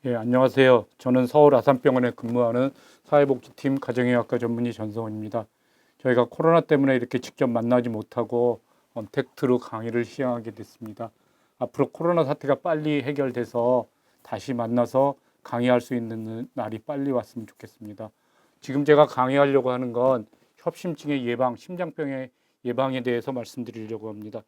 예, 안녕하세요. 저는 서울 아산병원에 근무하는 사회복지팀 가정의학과 전문의 전성원입니다. 저희가 코로나 때문에 이렇게 직접 만나지 못하고 언택트로 강의를 시행하게 됐습니다. 앞으로 코로나 사태가 빨리 해결돼서 다시 만나서 강의할 수 있는 날이 빨리 왔으면 좋겠습니다. 지금 제가 강의하려고 하는 건 협심증의 예방, 심장병의 예방에 대해서 말씀드리려고 합니다.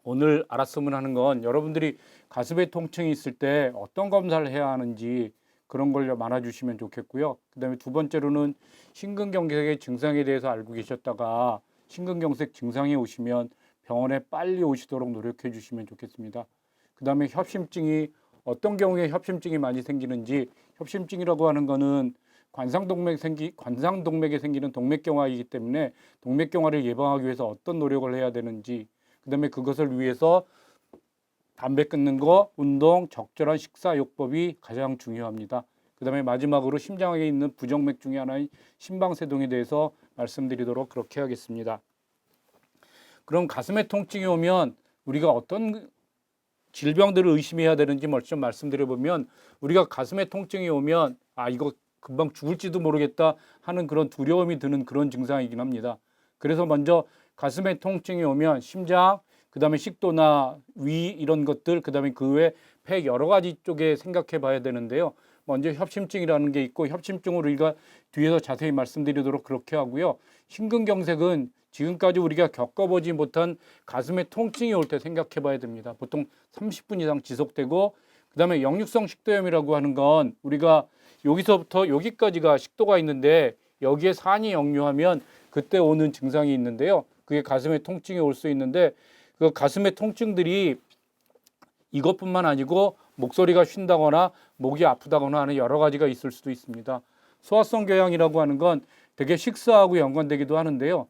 오늘 알았으면 하는 건 여러분들이 가슴에 통증이 있을 때 어떤 검사를 해야 하는지 그런 걸 알아주시면 좋겠고요. 그다음에 두 번째로는 심근경색의 증상에 대해서 알고 계셨다가 심근경색 증상이 오시면 병원에 빨리 오시도록 노력해 주시면 좋겠습니다. 그다음에 협심증이 어떤 경우에 협심증이 많이 생기는지, 협심증이라고 하는 거는 관상동맥에 생기는 동맥경화이기 때문에 동맥경화를 예방하기 위해서 어떤 노력을 해야 되는지, 그다음에 그것을 위해서 담배 끊는 거, 운동, 적절한 식사요법이 가장 중요합니다. 그다음에 마지막으로 심장에 있는 부정맥 중에 하나인 심방세동에 대해서 말씀드리도록 그렇게 하겠습니다. 그럼 가슴에 통증이 오면 우리가 어떤 질병들을 의심해야 되는지 먼저 말씀드려보면, 우리가 가슴에 통증이 오면 이거 금방 죽을지도 모르겠다 하는 그런 두려움이 드는 그런 증상이긴 합니다. 그래서 먼저 가슴에 통증이 오면 심장, 그다음에 식도나 위 이런 것들, 그다음에 그 외 폐 여러 가지 쪽에 생각해 봐야 되는데요. 먼저 협심증이라는 게 있고, 협심증을 우리가 뒤에서 자세히 말씀드리도록 그렇게 하고요. 심근경색은 지금까지 우리가 겪어보지 못한 가슴에 통증이 올 때 생각해 봐야 됩니다. 보통 30분 이상 지속되고, 그다음에 역류성 식도염이라고 하는 건 우리가 여기서부터 여기까지가 식도가 있는데 여기에 산이 역류하면 그때 오는 증상이 있는데요. 그게 가슴에 통증이 올 수 있는데, 그 가슴의 통증들이 이것뿐만 아니고 목소리가 쉰다거나 목이 아프다거나 하는 여러 가지가 있을 수도 있습니다. 소화성 궤양이라고 하는 건 되게 식사하고 연관되기도 하는데요.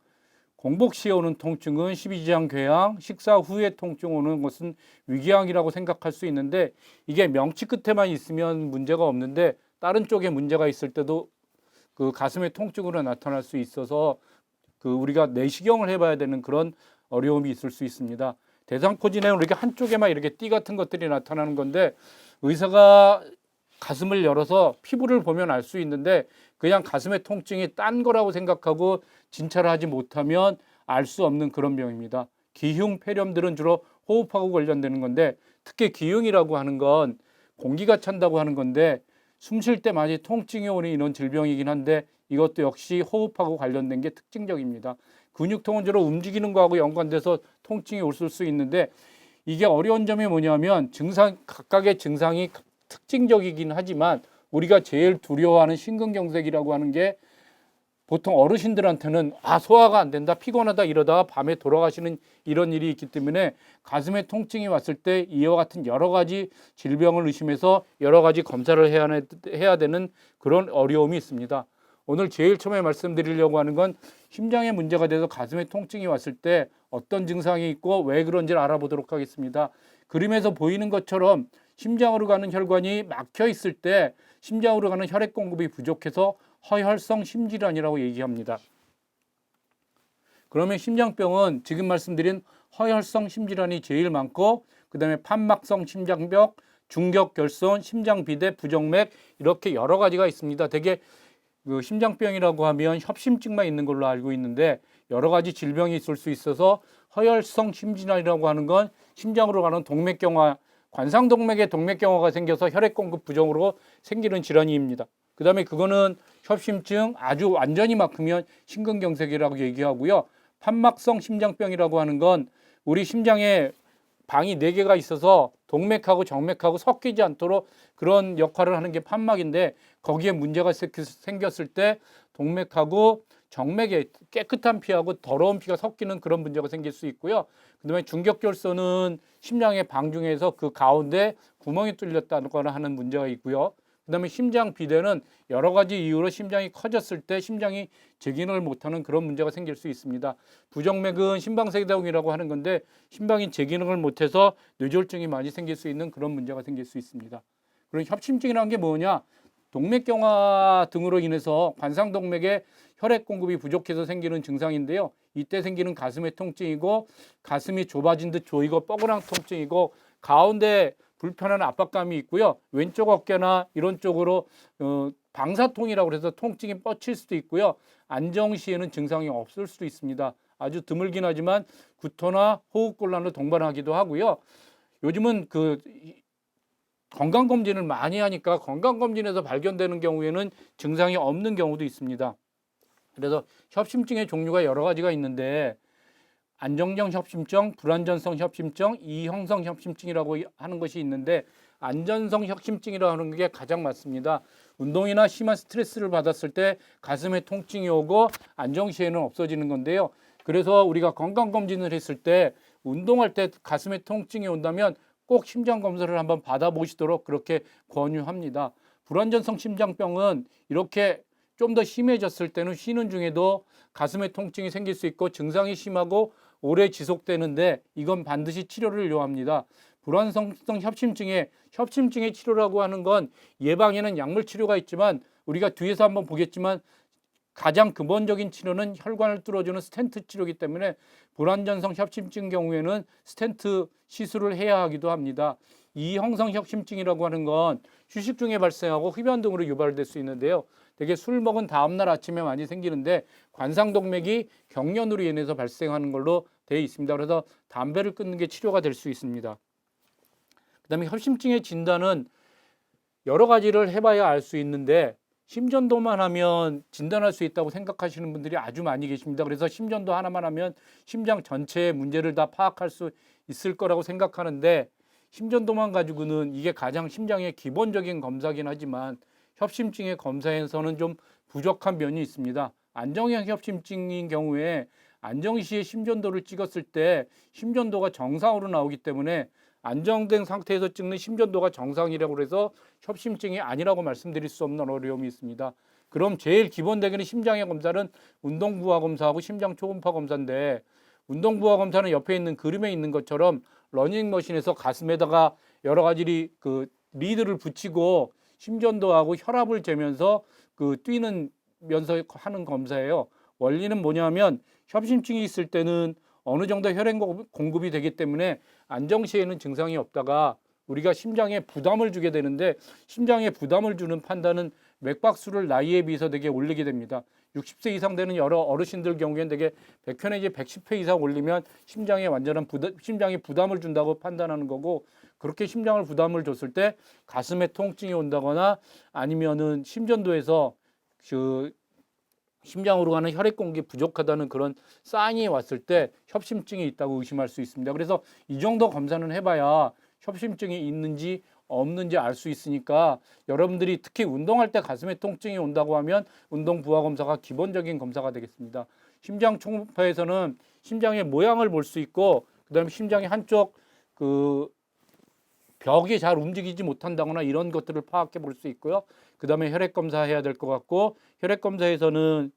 공복 시에 오는 통증은 십이지장 궤양, 식사 후에 통증 오는 것은 위궤양이라고 생각할 수 있는데, 이게 명치 끝에만 있으면 문제가 없는데 다른 쪽에 문제가 있을 때도 그 가슴의 통증으로 나타날 수 있어서 우리가 내시경을 해봐야 되는 그런 어려움이 있을 수 있습니다. 대상포진에는 우리가 한쪽에만 이렇게 띠 같은 것들이 나타나는 건데, 의사가 가슴을 열어서 피부를 보면 알 수 있는데 그냥 가슴의 통증이 딴 거라고 생각하고 진찰을 하지 못하면 알 수 없는 그런 병입니다. 기흉, 폐렴들은 주로 호흡하고 관련되는 건데, 특히 기흉이라고 하는 건 공기가 찬다고 하는 건데 숨 쉴 때 많이 통증이 오는 이런 질병이긴 한데 이것도 역시 호흡하고 관련된 게 특징적입니다. 근육통은 주로 움직이는 거하고 연관돼서 통증이 올 수 있는데, 이게 어려운 점이 뭐냐면 각각의 증상이 특징적이긴 하지만 우리가 제일 두려워하는 심근경색이라고 하는 게 보통 어르신들한테는 소화가 안 된다, 피곤하다 이러다가 밤에 돌아가시는 이런 일이 있기 때문에 가슴에 통증이 왔을 때 이와 같은 여러 가지 질병을 의심해서 여러 가지 검사를 해야 되는 그런 어려움이 있습니다. 오늘 제일 처음에 말씀드리려고 하는 건 심장에 문제가 돼서 가슴에 통증이 왔을 때 어떤 증상이 있고 왜 그런지를 알아보도록 하겠습니다. 그림에서 보이는 것처럼 심장으로 가는 혈관이 막혀 있을 때 심장으로 가는 혈액 공급이 부족해서 허혈성 심질환이라고 얘기합니다. 그러면 심장병은 지금 말씀드린 허혈성 심질환이 제일 많고, 그 다음에 판막성 심장병, 중격결손, 심장비대, 부정맥 이렇게 여러 가지가 있습니다. 되게 심장병이라고 하면 협심증만 있는 걸로 알고 있는데 여러 가지 질병이 있을 수 있어서 허혈성 심질환이라고 하는 건 심장으로 가는 동맥경화, 관상동맥에 동맥경화가 생겨서 혈액 공급 부정으로 생기는 질환입니다. 그 다음에 그거는 협심증, 아주 완전히 막히면 심근경색이라고 얘기하고요. 판막성 심장병이라고 하는 건 우리 심장에 방이 4개가 있어서 동맥하고 정맥하고 섞이지 않도록 그런 역할을 하는 게 판막인데, 거기에 문제가 생겼을 때 동맥하고 정맥에 깨끗한 피하고 더러운 피가 섞이는 그런 문제가 생길 수 있고요. 그다음에 중격결손은 심장의 방 중에서 그 가운데 구멍이 뚫렸다거나 하는 문제가 있고요. 그다음에 심장 비대는 여러 가지 이유로 심장이 커졌을 때 심장이 재기능을 못하는 그런 문제가 생길 수 있습니다. 부정맥은 심방세동이라고 하는 건데 심방이 재기능을 못해서 뇌졸중이 많이 생길 수 있는 그런 문제가 생길 수 있습니다. 그리고 협심증이라는 게 뭐냐? 동맥경화 등으로 인해서 관상동맥에 혈액 공급이 부족해서 생기는 증상인데요. 이때 생기는 가슴의 통증이고, 가슴이 좁아진 듯 조이고 뻐근한 통증이고, 가운데 불편한 압박감이 있고요. 왼쪽 어깨나 이런 쪽으로 방사통이라고 해서 통증이 뻗칠 수도 있고요. 안정 시에는 증상이 없을 수도 있습니다. 아주 드물긴 하지만 구토나 호흡곤란을 동반하기도 하고요. 요즘은 건강검진을 많이 하니까 건강검진에서 발견되는 경우에는 증상이 없는 경우도 있습니다. 그래서 협심증의 종류가 여러 가지가 있는데 안정형 협심증, 불안전성 협심증, 이형성 협심증이라고 하는 것이 있는데 안전성 협심증이라고 하는 게 가장 맞습니다. 운동이나 심한 스트레스를 받았을 때 가슴에 통증이 오고 안정 시에는 없어지는 건데요. 그래서 우리가 건강검진을 했을 때 운동할 때 가슴에 통증이 온다면 꼭 심장검사를 한번 받아보시도록 그렇게 권유합니다. 불안전성 심장병은 이렇게 좀 더 심해졌을 때는 쉬는 중에도 가슴에 통증이 생길 수 있고 증상이 심하고 오래 지속되는데 이건 반드시 치료를 요합니다. 불안정성 협심증의 치료라고 하는 건 예방에는 약물 치료가 있지만 우리가 뒤에서 한번 보겠지만 가장 근본적인 치료는 혈관을 뚫어주는 스텐트 치료이기 때문에 불안전성 협심증 경우에는 스텐트 시술을 해야 하기도 합니다. 이형성 협심증이라고 하는 건 휴식 중에 발생하고 흡연 등으로 유발될 수 있는데요. 되게 술 먹은 다음날 아침에 많이 생기는데 관상동맥이 경련으로 인해서 발생하는 걸로 되어 있습니다. 그래서 담배를 끊는 게 치료가 될 수 있습니다. 그다음에 협심증의 진단은 여러 가지를 해봐야 알 수 있는데 심전도만 하면 진단할 수 있다고 생각하시는 분들이 아주 많이 계십니다. 그래서 심전도 하나만 하면 심장 전체의 문제를 다 파악할 수 있을 거라고 생각하는데 심전도만 가지고는 이게 가장 심장의 기본적인 검사긴 하지만 협심증의 검사에서는 좀 부족한 면이 있습니다. 안정형 협심증인 경우에 안정 시에 심전도를 찍었을 때 심전도가 정상으로 나오기 때문에 안정된 상태에서 찍는 심전도가 정상이라고 해서 협심증이 아니라고 말씀드릴 수 없는 어려움이 있습니다. 그럼 제일 기본되기는 심장의 검사는 운동부하 검사하고 심장 초음파 검사인데 운동부하 검사는 옆에 있는 그림에 있는 것처럼 러닝머신에서 가슴에다가 여러 가지 리드를 붙이고 심전도하고 혈압을 재면서 뛰면서 하는 검사예요. 원리는 뭐냐면 협심증이 있을 때는 어느 정도 혈액 공급이 되기 때문에 안정 시에는 증상이 없다가 우리가 심장에 부담을 주게 되는데 심장에 부담을 주는 판단은 맥박수를 나이에 비해서 되게 올리게 됩니다. 60세 이상 되는 여러 어르신들 경우에는 되게 100회 내지 110회 이상 올리면 심장에 완전한 심장이 부담을 준다고 판단하는 거고 그렇게 심장을 부담을 줬을 때 가슴에 통증이 온다거나 아니면은 심전도에서 심장으로 가는 혈액 공급이 부족하다는 그런 사인이 왔을 때 협심증이 있다고 의심할 수 있습니다. 그래서 이 정도 검사는 해봐야 협심증이 있는지 없는지 알 수 있으니까 여러분들이 특히 운동할 때 가슴에 통증이 온다고 하면 운동 부하 검사가 기본적인 검사가 되겠습니다. 심장 초음파에서는 심장의 모양을 볼 수 있고 그다음에 심장의 한쪽 벽이 잘 움직이지 못한다거나 이런 것들을 파악해 볼 수 있고요. 그다음에 혈액 검사해야 될 것 같고 혈액 검사에서는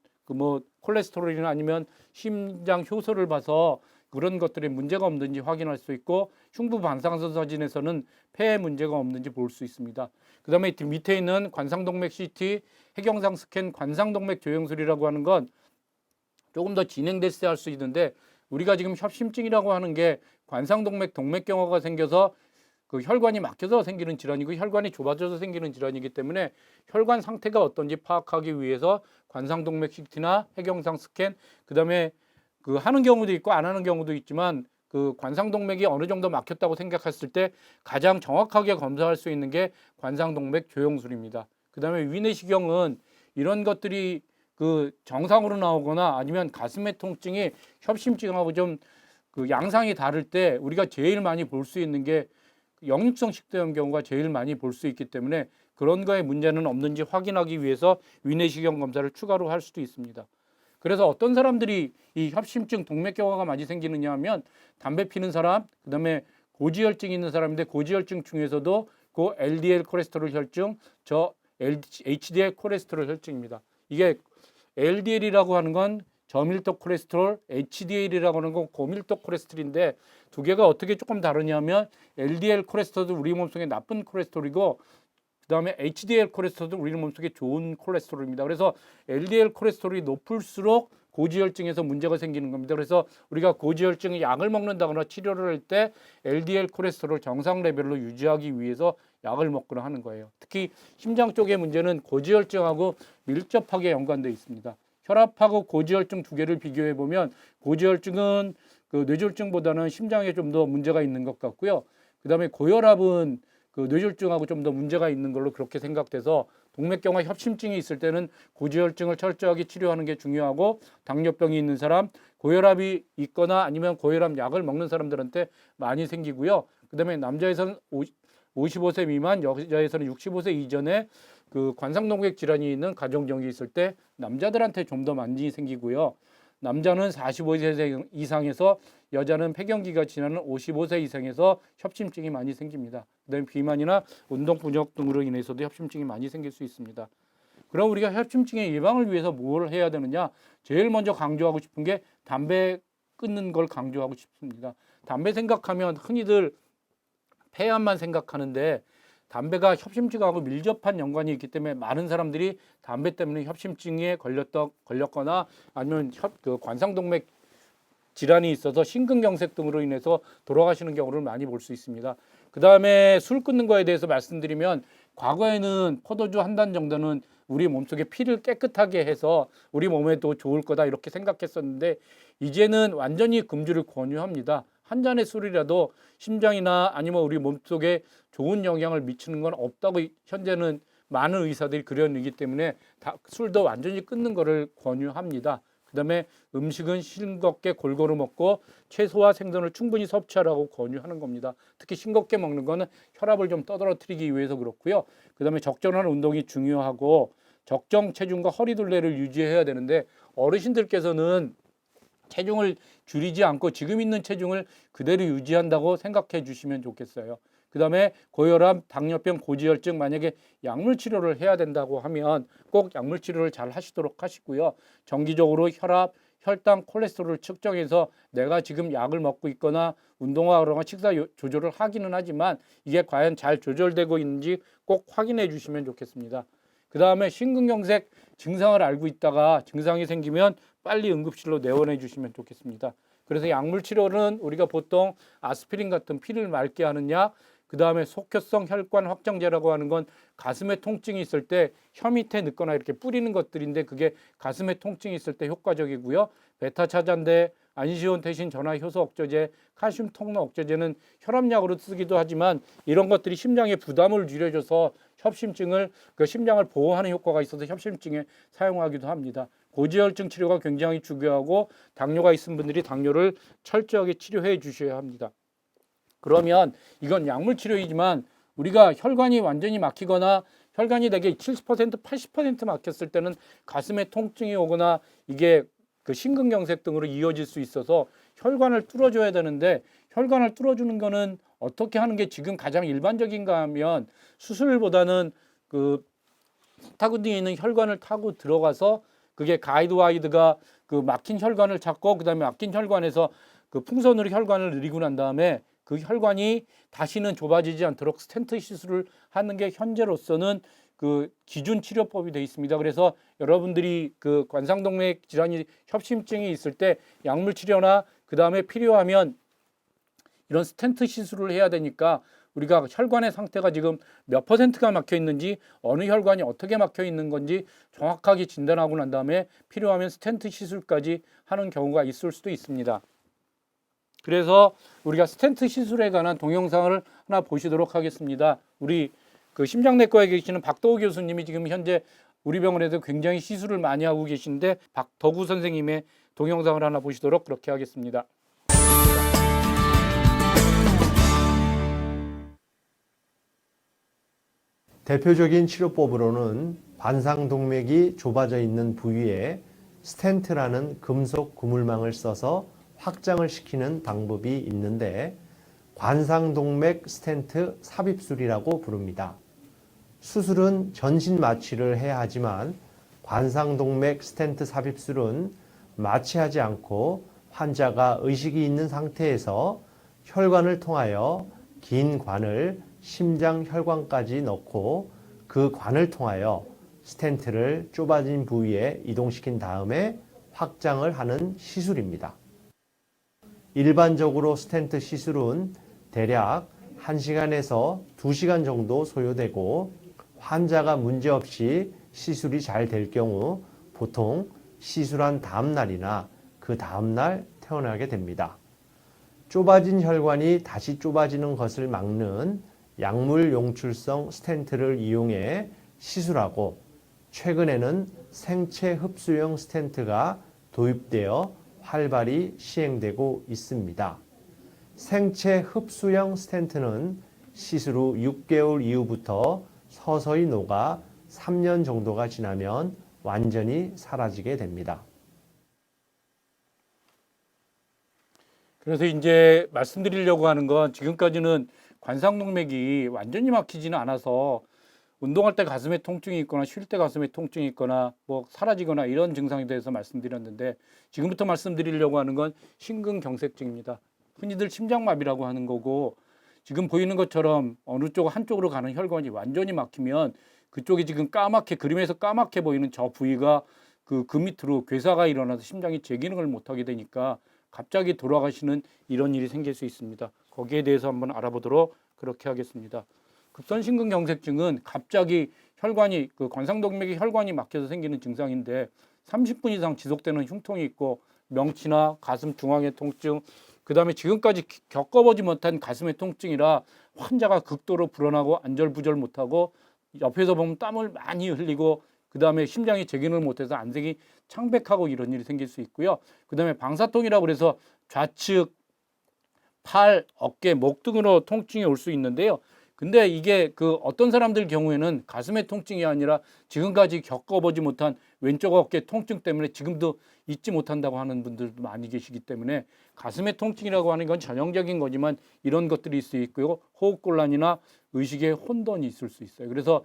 콜레스테롤이나 아니면 심장 효소를 봐서 그런 것들에 문제가 없는지 확인할 수 있고 흉부 방사선 사진에서는 폐에 문제가 없는지 볼 수 있습니다. 그다음에 밑에 있는 관상동맥 CT, 해경상 스캔, 관상동맥 조영술이라고 하는 건 조금 더 진행됐을 때 할 수 있는데 우리가 지금 협심증이라고 하는 게 관상동맥 동맥경화가 생겨서 혈관이 막혀서 생기는 질환이고 혈관이 좁아져서 생기는 질환이기 때문에 혈관 상태가 어떤지 파악하기 위해서 관상동맥 CT나 해경상 스캔 그다음에 하는 경우도 있고 안 하는 경우도 있지만 관상동맥이 어느 정도 막혔다고 생각했을 때 가장 정확하게 검사할 수 있는 게 관상동맥 조영술입니다. 그다음에 위내시경은 이런 것들이 정상으로 나오거나 아니면 가슴의 통증이 협심증하고 좀 양상이 다를 때 우리가 제일 많이 볼 수 있는 게 역류성 식도염 경우가 제일 많이 볼 수 있기 때문에 그런 거에 문제는 없는지 확인하기 위해서 위내시경 검사를 추가로 할 수도 있습니다. 그래서 어떤 사람들이 이 협심증 동맥경화가 많이 생기느냐 하면 담배 피는 사람, 그다음에 고지혈증 있는 사람인데 고지혈증 중에서도 LDL 콜레스테롤 혈증, HDL 콜레스테롤 혈증입니다. 이게 LDL이라고 하는 건 저밀도 콜레스테롤, HDL이라고 하는 건 고밀도 콜레스테롤인데 두 개가 어떻게 조금 다르냐면 LDL 콜레스테롤도 우리 몸속에 나쁜 콜레스테롤이고 그다음에 HDL 콜레스테롤도 우리 몸속에 좋은 콜레스테롤입니다. 그래서 LDL 콜레스테롤이 높을수록 고지혈증에서 문제가 생기는 겁니다. 그래서 우리가 고지혈증 약을 먹는다거나 치료를 할 때 LDL 콜레스테롤 정상 레벨로 유지하기 위해서 약을 먹거나 하는 거예요. 특히 심장 쪽의 문제는 고지혈증하고 밀접하게 연관되어 있습니다. 혈압하고 고지혈증 두 개를 비교해 보면 고지혈증은 그 뇌졸중보다는 심장에 좀 더 문제가 있는 것 같고요. 그다음에 고혈압은 그 뇌졸중하고 좀 더 문제가 있는 걸로 그렇게 생각돼서 동맥경화 협심증이 있을 때는 고지혈증을 철저하게 치료하는 게 중요하고, 당뇨병이 있는 사람, 고혈압이 있거나 아니면 고혈압 약을 먹는 사람들한테 많이 생기고요. 그다음에 남자에서는 55세 미만, 여자에서는 65세 이전에 그 관상동맥 질환이 있는 가정정이 있을 때 남자들한테 좀 더 많이 생기고요. 남자는 45세 이상에서, 여자는 폐경기가 지나는 55세 이상에서 협심증이 많이 생깁니다. 그다음에 비만이나 운동 부족 등으로 인해서도 협심증이 많이 생길 수 있습니다. 그럼 우리가 협심증의 예방을 위해서 뭘 해야 되느냐? 제일 먼저 강조하고 싶은 게 담배 끊는 걸 강조하고 싶습니다. 담배 생각하면 흔히들 폐암만 생각하는데 담배가 협심증하고 밀접한 연관이 있기 때문에 많은 사람들이 담배 때문에 협심증에 걸렸거나 아니면 관상동맥 질환이 있어서 심근경색 등으로 인해서 돌아가시는 경우를 많이 볼 수 있습니다. 그 다음에 술 끊는 거에 대해서 말씀드리면, 과거에는 포도주 한 잔 정도는 우리 몸속에 피를 깨끗하게 해서 우리 몸에도 좋을 거다 이렇게 생각했었는데, 이제는 완전히 금주를 권유합니다. 한 잔의 술이라도 심장이나 아니면 우리 몸속에 좋은 영향을 미치는 건 없다고 현재는 많은 의사들이 그려내기 때문에 술도 완전히 끊는 것을 권유합니다. 그 다음에 음식은 싱겁게 골고루 먹고 채소와 생선을 충분히 섭취하라고 권유하는 겁니다. 특히 싱겁게 먹는 거는 혈압을 좀 떠들어뜨리기 위해서 그렇고요. 그 다음에 적절한 운동이 중요하고 적정 체중과 허리둘레를 유지해야 되는데, 어르신들께서는 체중을 줄이지 않고 지금 있는 체중을 그대로 유지한다고 생각해 주시면 좋겠어요. 그 다음에 고혈압, 당뇨병, 고지혈증, 만약에 약물 치료를 해야 된다고 하면 꼭 약물 치료를 잘 하시도록 하시고요. 정기적으로 혈압, 혈당, 콜레스테롤을 측정해서 내가 지금 약을 먹고 있거나 운동하거나 식사 조절을 하기는 하지만 이게 과연 잘 조절되고 있는지 꼭 확인해 주시면 좋겠습니다. 그 다음에 심근경색 증상을 알고 있다가 증상이 생기면 빨리 응급실로 내원해 주시면 좋겠습니다. 그래서 약물 치료는 우리가 보통 아스피린 같은 피를 맑게 하는 약, 그 다음에 속효성 혈관 확장제라고 하는 건 가슴에 통증이 있을 때 혀 밑에 넣거나 이렇게 뿌리는 것들인데, 그게 가슴에 통증이 있을 때 효과적이고요. 베타 차단제, 안시온테신 전화 효소 억제제, 칼슘 통로 억제제는 혈압약으로 쓰기도 하지만 이런 것들이 심장에 부담을 줄여줘서 협심증을 심장을 보호하는 효과가 있어서 협심증에 사용하기도 합니다. 고지혈증 치료가 굉장히 중요하고, 당뇨가 있은 분들이 당뇨를 철저하게 치료해 주셔야 합니다. 그러면 이건 약물 치료이지만 우리가 혈관이 완전히 막히거나 혈관이 대개 70%, 80% 막혔을 때는 가슴에 통증이 오거나 이게 그 심근경색 등으로 이어질 수 있어서 혈관을 뚫어줘야 되는데, 혈관을 뚫어주는 거는 어떻게 하는 게 지금 가장 일반적인가 하면 수술보다는 그 스타그니에 있는 혈관을 타고 들어가서 그게 가이드와이드가 그 막힌 혈관을 찾고, 그 다음에 막힌 혈관에서 그 풍선으로 혈관을 늘리고 난 다음에 그 혈관이 다시는 좁아지지 않도록 스텐트 시술을 하는 게 현재로서는 그 기준 치료법이 되어 있습니다. 그래서 여러분들이 그 관상동맥 질환이 협심증이 있을 때 약물 치료나 그 다음에 필요하면 이런 스텐트 시술을 해야 되니까 우리가 혈관의 상태가 지금 몇 %가 막혀 있는지, 어느 혈관이 어떻게 막혀 있는 건지 정확하게 진단하고 난 다음에 필요하면 스텐트 시술까지 하는 경우가 있을 수도 있습니다. 그래서 우리가 스텐트 시술에 관한 동영상을 하나 보시도록 하겠습니다. 우리 그 심장내과에 계시는 박덕우 교수님이 지금 현재 우리 병원에서 굉장히 시술을 많이 하고 계신데, 박덕우 선생님의 동영상을 하나 보시도록 그렇게 하겠습니다. 대표적인 치료법으로는 관상동맥이 좁아져 있는 부위에 스텐트라는 금속 고물망을 써서 확장을 시키는 방법이 있는데, 관상동맥 스텐트 삽입술이라고 부릅니다. 수술은 전신 마취를 해야 하지만 관상동맥 스텐트 삽입술은 마취하지 않고 환자가 의식이 있는 상태에서 혈관을 통하여 긴 관을 심장 혈관까지 넣고 그 관을 통하여 스텐트를 좁아진 부위에 이동시킨 다음에 확장을 하는 시술입니다. 일반적으로 스텐트 시술은 대략 1시간에서 2시간 정도 소요되고 환자가 문제없이 시술이 잘 될 경우 보통 시술한 다음 날이나 그 다음 날 퇴원하게 됩니다. 좁아진 혈관이 다시 좁아지는 것을 막는 약물 용출성 스텐트를 이용해 시술하고 최근에는 생체 흡수형 스텐트가 도입되어 활발히 시행되고 있습니다. 생체 흡수형 스텐트는 시술 후 6개월 이후부터 서서히 녹아 3년 정도가 지나면 완전히 사라지게 됩니다. 그래서 이제 말씀드리려고 하는 건 지금까지는 관상동맥이 완전히 막히지는 않아서 운동할 때 가슴에 통증이 있거나 쉴 때 가슴에 통증이 있거나 뭐 사라지거나 이런 증상에 대해서 말씀드렸는데 지금부터 말씀드리려고 하는 건 심근경색증입니다. 흔히들 심장마비라고 하는 거고 지금 보이는 것처럼 어느 쪽 한쪽으로 가는 혈관이 완전히 막히면 그쪽이 지금 까맣게 그림에서 까맣게 보이는 저 부위가 그 밑으로 괴사가 일어나서 심장이 제 기능을 못하게 되니까 갑자기 돌아가시는 이런 일이 생길 수 있습니다. 거기에 대해서 한번 알아보도록 그렇게 하겠습니다. 급선심근경색증은 갑자기 혈관이 그 관상동맥의 혈관이 막혀서 생기는 증상인데 30분 이상 지속되는 흉통이 있고 명치나 가슴 중앙의 통증, 그 다음에 지금까지 겪어보지 못한 가슴의 통증이라 환자가 극도로 불안하고 안절부절 못하고 옆에서 보면 땀을 많이 흘리고 그 다음에 심장이 제기를 못해서 안색이 창백하고 이런 일이 생길 수 있고요. 그 다음에 방사통이라고 그래서 좌측 팔, 어깨, 목 등으로 통증이 올 수 있는데요. 근데 이게 그 어떤 사람들 경우에는 가슴의 통증이 아니라 지금까지 겪어보지 못한 왼쪽 어깨 통증 때문에 지금도 잊지 못한다고 하는 분들도 많이 계시기 때문에 가슴의 통증이라고 하는 건 전형적인 거지만 이런 것들이 있을 수 있고요. 호흡곤란이나 의식의 혼돈이 있을 수 있어요. 그래서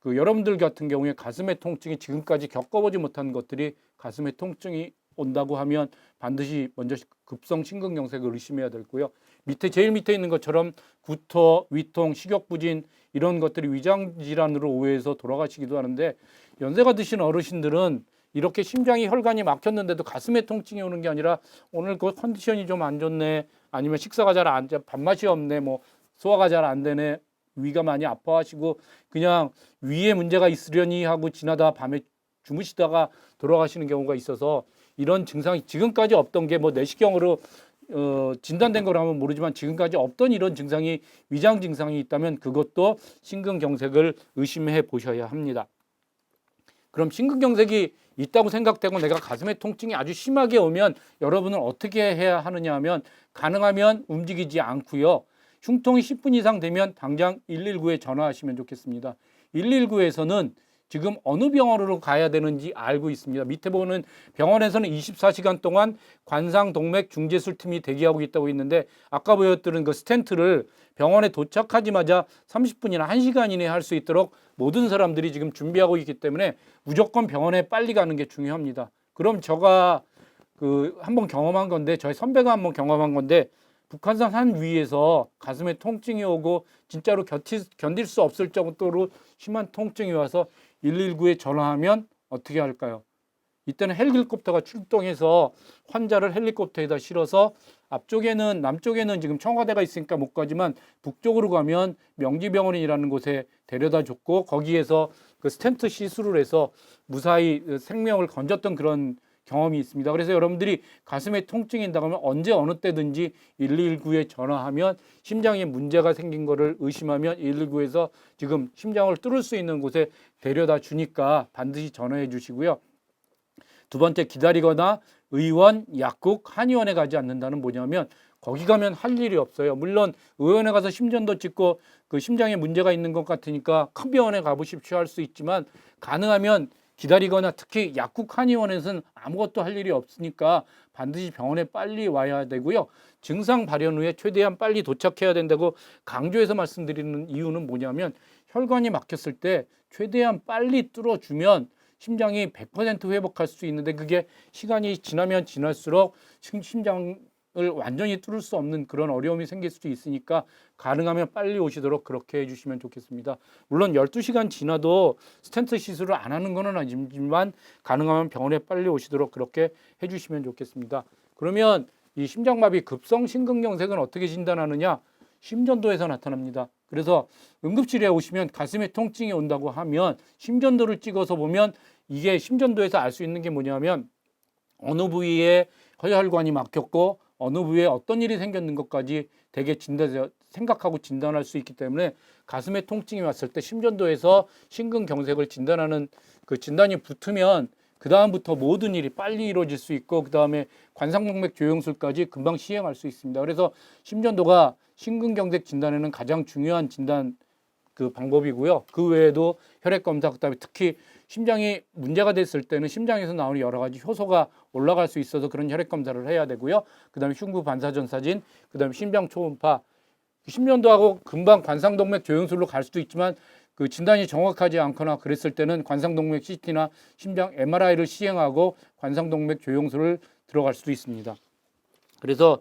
그 여러분들 같은 경우에 가슴의 통증이 지금까지 겪어보지 못한 것들이 가슴의 통증이 온다고 하면 반드시 먼저 급성 심근경색을 의심해야 되고요. 제일 밑에 있는 것처럼 구토, 위통, 식욕부진 이런 것들이 위장질환으로 오해해서 돌아가시기도 하는데 연세가 드신 어르신들은 이렇게 심장이 혈관이 막혔는데도 가슴에 통증이 오는 게 아니라 오늘 그 컨디션이 좀 안 좋네, 아니면 식사가 잘 안 돼, 밥맛이 없네, 뭐 소화가 잘 안 되네, 위가 많이 아파하시고 그냥 위에 문제가 있으려니 하고 지나다 밤에 주무시다가 돌아가시는 경우가 있어서 이런 증상이 지금까지 없던 게 뭐 내시경으로 진단된 거라면 모르지만 지금까지 없던 이런 증상이 위장 증상이 있다면 그것도 심근경색을 의심해 보셔야 합니다. 그럼 심근경색이 있다고 생각되고 내가 가슴에 통증이 아주 심하게 오면 여러분은 어떻게 해야 하느냐 하면 가능하면 움직이지 않고요. 흉통이 10분 이상 되면 당장 119에 전화하시면 좋겠습니다. 119에서는 지금 어느 병원으로 가야 되는지 알고 있습니다. 밑에 보는 병원에서는 24시간 동안 관상동맥 중재술팀이 대기하고 있다고 있는데 아까 보여드린 그 스텐트를 병원에 도착하자마자 30분이나 1시간 이내에 할 수 있도록 모든 사람들이 지금 준비하고 있기 때문에 무조건 병원에 빨리 가는 게 중요합니다. 그럼 제가 한번 경험한 건데 저희 선배가 한번 경험한 건데 북한산 산 위에서 가슴에 통증이 오고 진짜로 견딜 수 없을 정도로 심한 통증이 와서 119에 전화하면 어떻게 할까요? 이때는 헬리콥터가 출동해서 환자를 헬리콥터에다 실어서 남쪽에는 지금 청와대가 있으니까 못 가지만 북쪽으로 가면 명지병원이라는 곳에 데려다 줬고 거기에서 그 스텐트 시술을 해서 무사히 생명을 건졌던 그런 경험이 있습니다. 그래서 여러분들이 가슴에 통증이 있다고 하면 언제 어느 때든지 119에 전화하면 심장에 문제가 생긴 거를 의심하면 119에서 지금 심장을 뚫을 수 있는 곳에 데려다 주니까 반드시 전화해 주시고요. 두 번째, 기다리거나 의원, 약국, 한의원에 가지 않는다는 뭐냐면 거기 가면 할 일이 없어요. 물론 의원에 가서 심전도 찍고 그 심장에 문제가 있는 것 같으니까 큰 병원에 가보십시오 할 수 있지만 가능하면 기다리거나 특히 약국 한의원에서는 아무것도 할 일이 없으니까 반드시 병원에 빨리 와야 되고요. 증상 발현 후에 최대한 빨리 도착해야 된다고 강조해서 말씀드리는 이유는 뭐냐면 혈관이 막혔을 때 최대한 빨리 뚫어주면 심장이 100% 회복할 수 있는데 그게 시간이 지나면 지날수록 심장 완전히 뚫을 수 없는 그런 어려움이 생길 수도 있으니까 가능하면 빨리 오시도록 그렇게 해주시면 좋겠습니다. 물론 12시간 지나도 스텐트 시술을 안 하는 건 아니지만 가능하면 병원에 빨리 오시도록 그렇게 해주시면 좋겠습니다. 그러면 이 심장마비 급성 심근경색은 어떻게 진단하느냐? 심전도에서 나타납니다. 그래서 응급실에 오시면 가슴에 통증이 온다고 하면 심전도를 찍어서 보면 이게 심전도에서 알 수 있는 게 뭐냐면 어느 부위에 혈관이 막혔고 어느 부위에 어떤 일이 생겼는 것까지 되게 생각하고 진단할 수 있기 때문에 가슴에 통증이 왔을 때 심전도에서 심근경색을 진단하는 그 진단이 붙으면 그 다음부터 모든 일이 빨리 이루어질 수 있고 그 다음에 관상동맥 조영술까지 금방 시행할 수 있습니다. 그래서 심전도가 심근경색 진단에는 가장 중요한 진단 그 방법이고요. 그 외에도 혈액검사, 그다음에 특히 심장이 문제가 됐을 때는 심장에서 나오는 여러 가지 효소가 올라갈 수 있어서 그런 혈액검사를 해야 되고요. 그다음에 흉부 반사전 사진, 그다음에 심장 초음파, 심전도하고 금방 관상동맥 조영술로 갈 수도 있지만 그 진단이 정확하지 않거나 그랬을 때는 관상동맥 CT나 심장 MRI를 시행하고 관상동맥 조영술을 들어갈 수도 있습니다. 그래서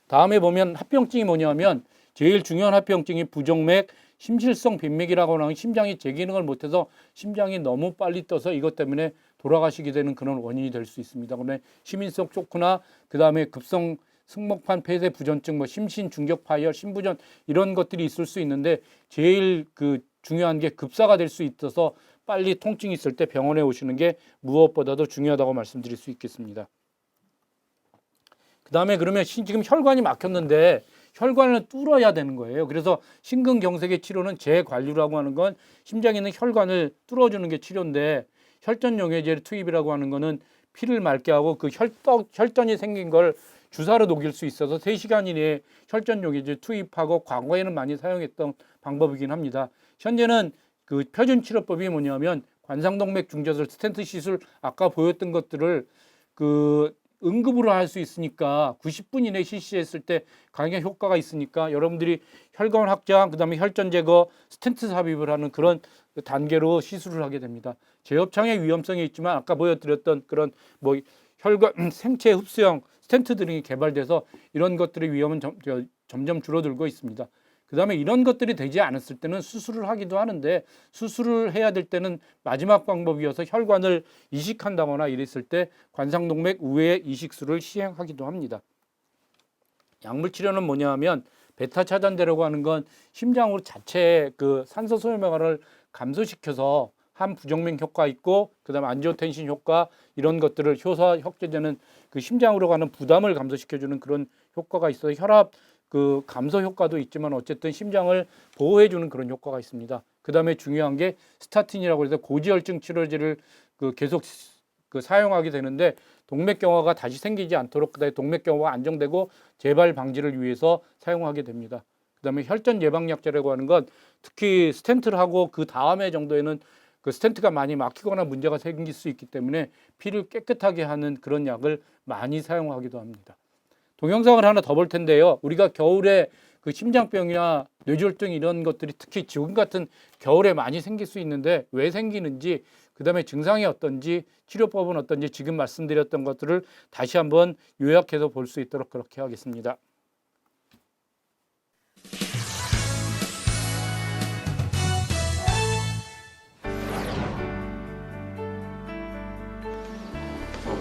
다음에 보면 합병증이 뭐냐면 제일 중요한 합병증이 부정맥 심실성 빈맥이라고 하는 심장이 제 기능을 못해서 심장이 너무 빨리 떠서 이것 때문에 돌아가시게 되는 그런 원인이 될 수 있습니다. 그다음에 심인성 쇼크나 그다음에 급성 승모판 폐쇄 부전증, 뭐 심신 중격 파열, 심부전 이런 것들이 있을 수 있는데 제일 그 중요한 게 급사가 될 수 있어서 빨리 통증이 있을 때 병원에 오시는 게 무엇보다도 중요하다고 말씀드릴 수 있겠습니다. 그다음에 그러면 지금 혈관이 막혔는데 혈관을 뚫어야 되는 거예요. 그래서 심근경색의 치료는 재관류라고 하는 건 심장에 있는 혈관을 뚫어주는 게 치료인데 혈전용해제 투입이라고 하는 거는 피를 맑게 하고 그 혈전이 생긴 걸 주사로 녹일 수 있어서 3시간 이내에 혈전용해제 투입하고 과거에는 많이 사용했던 방법이긴 합니다. 현재는 그 표준 치료법이 뭐냐면 관상동맥 중저절 스텐트 시술 아까 보였던 것들을 그 응급으로 할 수 있으니까 90분 이내에 실시했을 때 강한 효과가 있으니까 여러분들이 혈관 확장, 그다음에 혈전 제거, 스텐트 삽입을 하는 그런 단계로 시술을 하게 됩니다. 재협창의 위험성이 있지만 아까 보여드렸던 그런 뭐 혈관 생체 흡수형 스텐트 등이 개발돼서 이런 것들의 위험은 점점 줄어들고 있습니다. 그다음에 이런 것들이 되지 않았을 때는 수술을 하기도 하는데 수술을 해야 될 때는 마지막 방법이어서 혈관을 이식한다거나 이랬을 때 관상동맥 우회 이식술을 시행하기도 합니다. 약물 치료는 뭐냐 하면 베타 차단제라고 하는 건 심장으로 자체 그 산소 소모량을 감소시켜서 한부정맥 효과 있고 그다음에 안지오텐신 효과 이런 것들을 효소와 혁제제는 그 심장으로 가는 부담을 감소시켜주는 그런 효과가 있어서 혈압 그 감소 효과도 있지만 어쨌든 심장을 보호해주는 그런 효과가 있습니다. 그다음에 중요한 게 스타틴이라고 해서 고지혈증 치료제를 그 계속 그 사용하게 되는데 동맥경화가 다시 생기지 않도록 그다음에 동맥경화가 안정되고 재발 방지를 위해서 사용하게 됩니다. 그다음에 혈전 예방약제라고 하는 건 특히 스텐트를 하고 그 다음에 정도에는 그 스텐트가 많이 막히거나 문제가 생길 수 있기 때문에 피를 깨끗하게 하는 그런 약을 많이 사용하기도 합니다. 동영상을 하나 더 볼 텐데요. 우리가 겨울에 그 심장병이나 뇌졸중 이런 것들이 특히 지금 같은 겨울에 많이 생길 수 있는데 왜 생기는지 그다음에 증상이 어떤지 치료법은 어떤지 지금 말씀드렸던 것들을 다시 한번 요약해서 볼 수 있도록 그렇게 하겠습니다.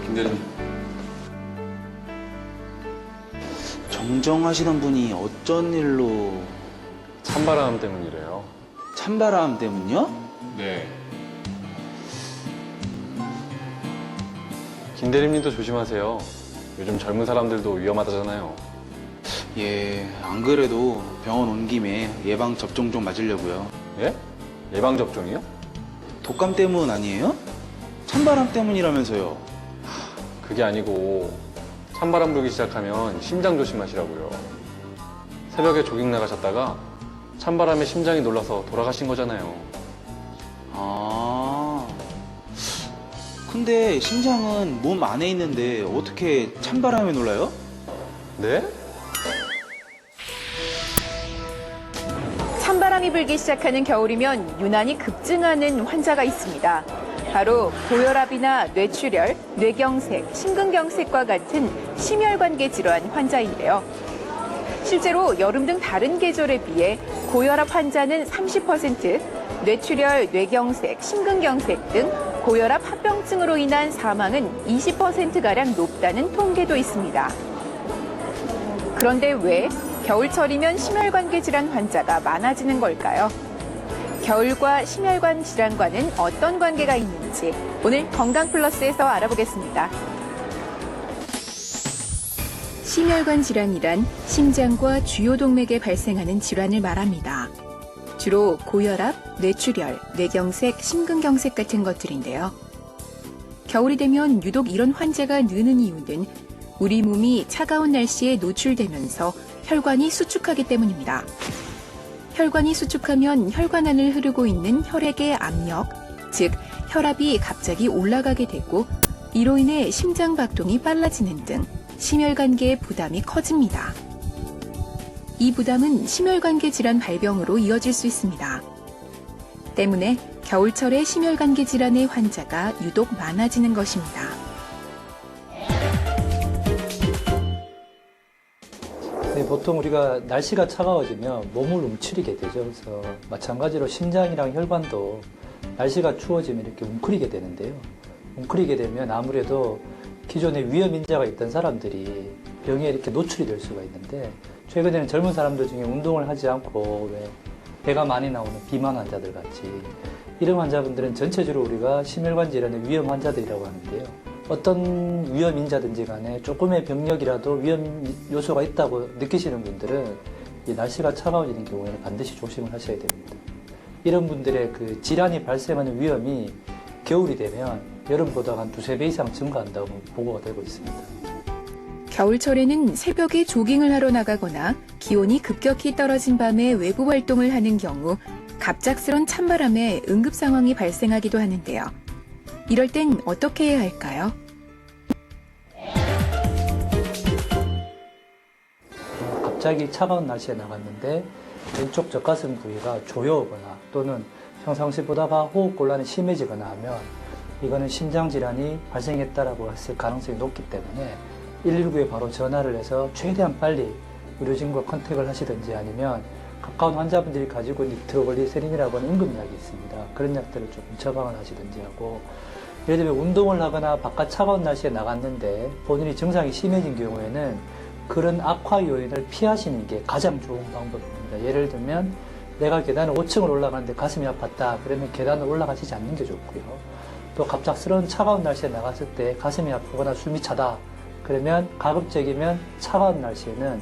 김대리님. 정정하시던 분이 어쩐 일로 찬바람 때문이래요. 찬바람 때문요? 네. 김대리님도 조심하세요. 요즘 젊은 사람들도 위험하다잖아요. 예, 안 그래도 병원 온 김에 예방 접종 좀 맞으려고요. 예? 예방 접종이요? 독감 때문 아니에요? 찬바람 때문이라면서요. 그게 아니고 찬바람 불기 시작하면 심장 조심하시라고요. 새벽에 조깅 나가셨다가 찬바람에 심장이 놀라서 돌아가신 거잖아요. 아, 근데 심장은 몸 안에 있는데 어떻게 찬바람에 놀라요? 네? 찬바람이 불기 시작하는 겨울이면 유난히 급증하는 환자가 있습니다. 바로 고혈압이나 뇌출혈, 뇌경색, 심근경색과 같은 심혈관계 질환 환자인데요. 실제로 여름 등 다른 계절에 비해 고혈압 환자는 30%, 뇌출혈, 뇌경색, 심근경색 등 고혈압 합병증으로 인한 사망은 20%가량 높다는 통계도 있습니다. 그런데 왜 겨울철이면 심혈관계 질환 환자가 많아지는 걸까요? 겨울과 심혈관 질환과는 어떤 관계가 있는지 오늘 건강플러스에서 알아보겠습니다. 심혈관 질환이란 심장과 주요 동맥에 발생하는 질환을 말합니다. 주로 고혈압, 뇌출혈, 뇌경색, 심근경색 같은 것들인데요. 겨울이 되면 유독 이런 환자가 느는 이유는 우리 몸이 차가운 날씨에 노출되면서 혈관이 수축하기 때문입니다. 혈관이 수축하면 혈관 안을 흐르고 있는 혈액의 압력, 즉 혈압이 갑자기 올라가게 되고 이로 인해 심장 박동이 빨라지는 등 심혈관계의 부담이 커집니다. 이 부담은 심혈관계 질환 발병으로 이어질 수 있습니다. 때문에 겨울철에 심혈관계 질환의 환자가 유독 많아지는 것입니다. 네, 보통 우리가 날씨가 차가워지면 몸을 움츠리게 되죠. 그래서 마찬가지로 심장이랑 혈관도 날씨가 추워지면 이렇게 웅크리게 되는데요. 웅크리게 되면 아무래도 기존에 위험 인자가 있던 사람들이 병에 이렇게 노출이 될 수가 있는데 최근에는 젊은 사람들 중에 운동을 하지 않고 왜 배가 많이 나오는 비만 환자들 같이 이런 환자분들은 전체적으로 우리가 심혈관 질환의 위험 환자들이라고 하는데요. 어떤 위험 인자든지 간에 조금의 병력이라도 위험 요소가 있다고 느끼시는 분들은 이 날씨가 차가워지는 경우에는 반드시 조심을 하셔야 됩니다. 이런 분들의 그 질환이 발생하는 위험이 겨울이 되면 여름보다 한 2~3배 이상 증가한다고 보고가 되고 있습니다. 겨울철에는 새벽에 조깅을 하러 나가거나 기온이 급격히 떨어진 밤에 외부 활동을 하는 경우 갑작스런 찬바람에 응급 상황이 발생하기도 하는데요. 이럴 땐 어떻게 해야 할까요? 갑자기 차가운 날씨에 나갔는데 왼쪽 젖가슴 부위가 조여오거나 또는 평상시 보다가 호흡곤란이 심해지거나 하면 이거는 심장질환이 발생했다라고 했을 가능성이 높기 때문에 119에 바로 전화를 해서 최대한 빨리 의료진과 컨택을 하시든지 아니면 가까운 환자분들이 가지고 있는 니트로글리세린이라고 하는 응급약이 있습니다. 그런 약들을 조금 처방을 하시든지 하고 예를 들면 운동을 하거나 바깥 차가운 날씨에 나갔는데 본인이 증상이 심해진 경우에는 그런 악화 요인을 피하시는 게 가장 좋은 방법입니다. 예를 들면 내가 계단을 5층을 올라가는데 가슴이 아팠다. 그러면 계단을 올라가시지 않는 게 좋고요. 또 갑작스러운 차가운 날씨에 나갔을 때 가슴이 아프거나 숨이 차다. 그러면 가급적이면 차가운 날씨에는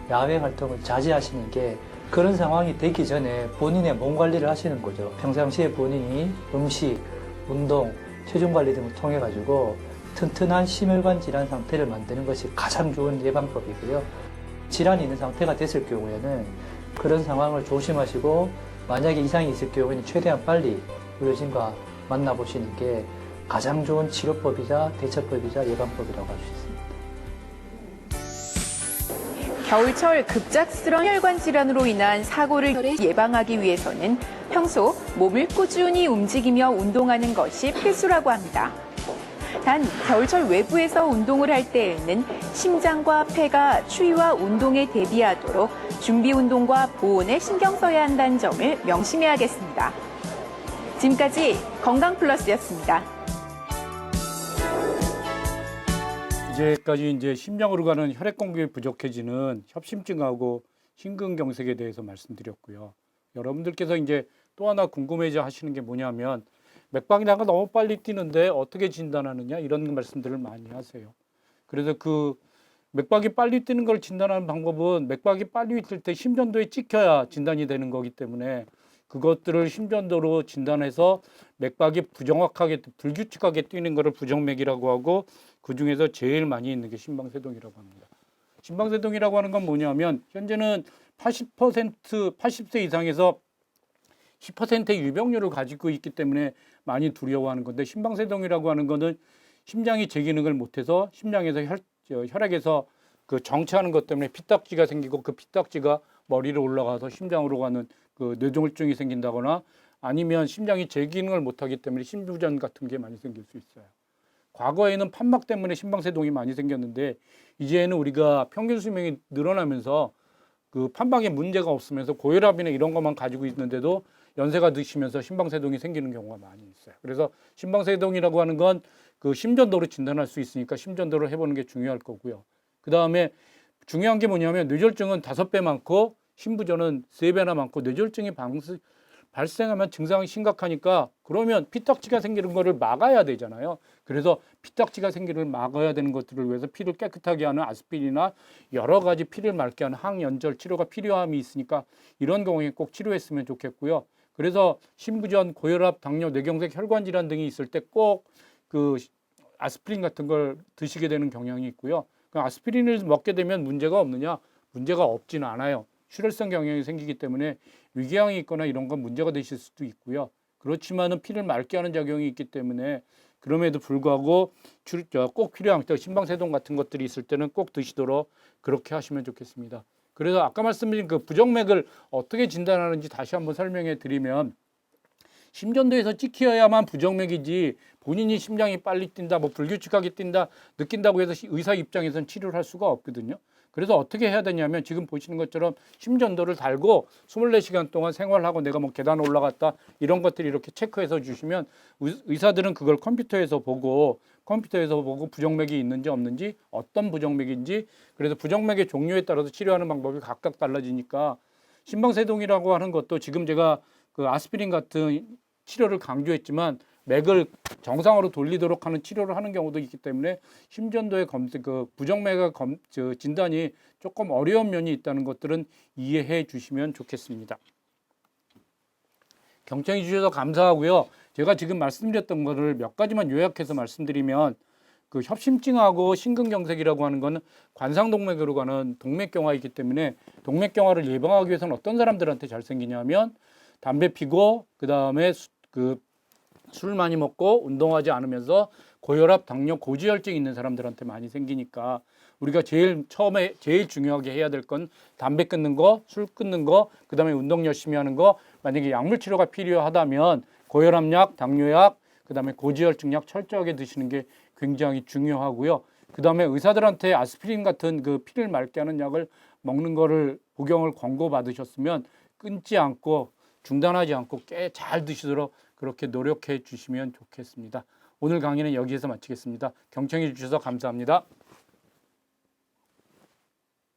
야외 활동을 자제하시는 게 그런 상황이 되기 전에 본인의 몸 관리를 하시는 거죠. 평상시에 본인이 음식, 운동, 체중 관리 등을 통해 가지고 튼튼한 심혈관 질환 상태를 만드는 것이 가장 좋은 예방법이고요. 질환이 있는 상태가 됐을 경우에는 그런 상황을 조심하시고 만약에 이상이 있을 경우에는 최대한 빨리 의료진과 만나보시는 게 가장 좋은 치료법이자 대처법이자 예방법이라고 할 수 있습니다. 겨울철 급작스러운 혈관 질환으로 인한 사고를 예방하기 위해서는 평소 몸을 꾸준히 움직이며 운동하는 것이 필수라고 합니다. 단 겨울철 외부에서 운동을 할 때에는 심장과 폐가 추위와 운동에 대비하도록 준비 운동과 보온에 신경 써야 한다는 점을 명심해야겠습니다. 지금까지 건강플러스였습니다. 이제까지 심장으로 가는 혈액 공급이 부족해지는 협심증하고 심근경색에 대해서 말씀드렸고요. 여러분들께서 또 하나 궁금해져 하시는 게 뭐냐면 맥박이 나가 너무 빨리 뛰는데 어떻게 진단하느냐 이런 말씀들을 많이 하세요. 그래서 그 맥박이 빨리 뛰는 걸 진단하는 방법은 맥박이 빨리 뛸 때 심전도에 찍혀야 진단이 되는 거기 때문에 그것들을 심전도로 진단해서 맥박이 부정확하게 불규칙하게 뛰는 것을 부정맥이라고 하고 그중에서 제일 많이 있는 게 심방세동이라고 합니다. 심방세동이라고 하는 건 뭐냐면 현재는 80세 이상에서 10%의 유병률을 가지고 있기 때문에 많이 두려워하는 건데 심방세동이라고 하는 거는 심장이 제 기능을 못해서 심장에서 혈액에서 그 정체하는 것 때문에 피딱지가 생기고 그 피딱지가 머리로 올라가서 심장으로 가는 그 뇌졸중이 생긴다거나 아니면 심장이 제 기능을 못하기 때문에 심부전 같은 게 많이 생길 수 있어요. 과거에는 판막 때문에 심방세동이 많이 생겼는데 이제는 우리가 평균 수명이 늘어나면서 그 판막에 문제가 없으면서 고혈압이나 이런 것만 가지고 있는데도 연세가 드시면서 심방세동이 생기는 경우가 많이 있어요. 그래서 심방세동이라고 하는 건 그 심전도로 진단할 수 있으니까 심전도를 해보는 게 중요할 거고요. 그 다음에 중요한 게 뭐냐면 뇌졸중은 5배 많고 심부전은 3배나 많고 뇌졸중이 발생하면 증상이 심각하니까 그러면 피딱지가 생기는 거를 막아야 되잖아요. 그래서 피딱지가 생기를 막아야 되는 것들을 위해서 피를 깨끗하게 하는 아스피린이나 여러 가지 피를 맑게 하는 항연절 치료가 필요함이 있으니까 이런 경우에 꼭 치료했으면 좋겠고요. 그래서 심부전, 고혈압, 당뇨, 뇌경색, 혈관 질환 등이 있을 때 꼭 그 아스피린 같은 걸 드시게 되는 경향이 있고요. 그 아스피린을 먹게 되면 문제가 없느냐? 문제가 없지는 않아요. 출혈성 경향이 생기기 때문에 위궤양이 있거나 이런 건 문제가 되실 수도 있고요. 그렇지만은 피를 맑게 하는 작용이 있기 때문에 그럼에도 불구하고 꼭 필요한 심방세동 같은 것들이 있을 때는 꼭 드시도록 그렇게 하시면 좋겠습니다. 그래서 아까 말씀드린 그 부정맥을 어떻게 진단하는지 다시 한번 설명해 드리면 심전도에서 찍혀야만 부정맥이지 본인이 심장이 빨리 뛴다, 뭐 불규칙하게 뛴다, 느낀다고 해서 의사 입장에서는 치료를 할 수가 없거든요. 그래서 어떻게 해야 되냐면 지금 보시는 것처럼 심전도를 달고 24시간 동안 생활하고 내가 뭐 계단 올라갔다 이런 것들이 이렇게 체크해서 주시면 의사들은 그걸 컴퓨터에서 보고 부정맥이 있는지 없는지 어떤 부정맥인지 그래서 부정맥의 종류에 따라서 치료하는 방법이 각각 달라지니까 심방세동이라고 하는 것도 지금 제가 그 아스피린 같은 치료를 강조했지만 맥을 정상으로 돌리도록 하는 치료를 하는 경우도 있기 때문에 심전도의 그 부정맥의 진단이 조금 어려운 면이 있다는 것들은 이해해 주시면 좋겠습니다. 경청해 주셔서 감사하고요. 제가 지금 말씀드렸던 것을 몇 가지만 요약해서 말씀드리면 그 협심증하고 심근경색이라고 하는 것은 관상동맥으로 가는 동맥경화이기 때문에 동맥경화를 예방하기 위해서는 어떤 사람들한테 잘 생기냐면 담배 피고 그다음에 술 많이 먹고 운동하지 않으면서 고혈압, 당뇨, 고지혈증 있는 사람들한테 많이 생기니까 우리가 제일 중요하게 해야 될 건 담배 끊는 거, 술 끊는 거, 그다음에 운동 열심히 하는 거. 만약에 약물 치료가 필요하다면 고혈압약, 당뇨약, 그다음에 고지혈증약 철저하게 드시는 게 굉장히 중요하고요. 그다음에 의사들한테 아스피린 같은 그 피를 맑게 하는 약을 먹는 거를 복용을 권고받으셨으면 끊지 않고 중단하지 않고 꽤 잘 드시도록 그렇게 노력해 주시면 좋겠습니다. 오늘 강의는 여기에서 마치겠습니다. 경청해 주셔서 감사합니다.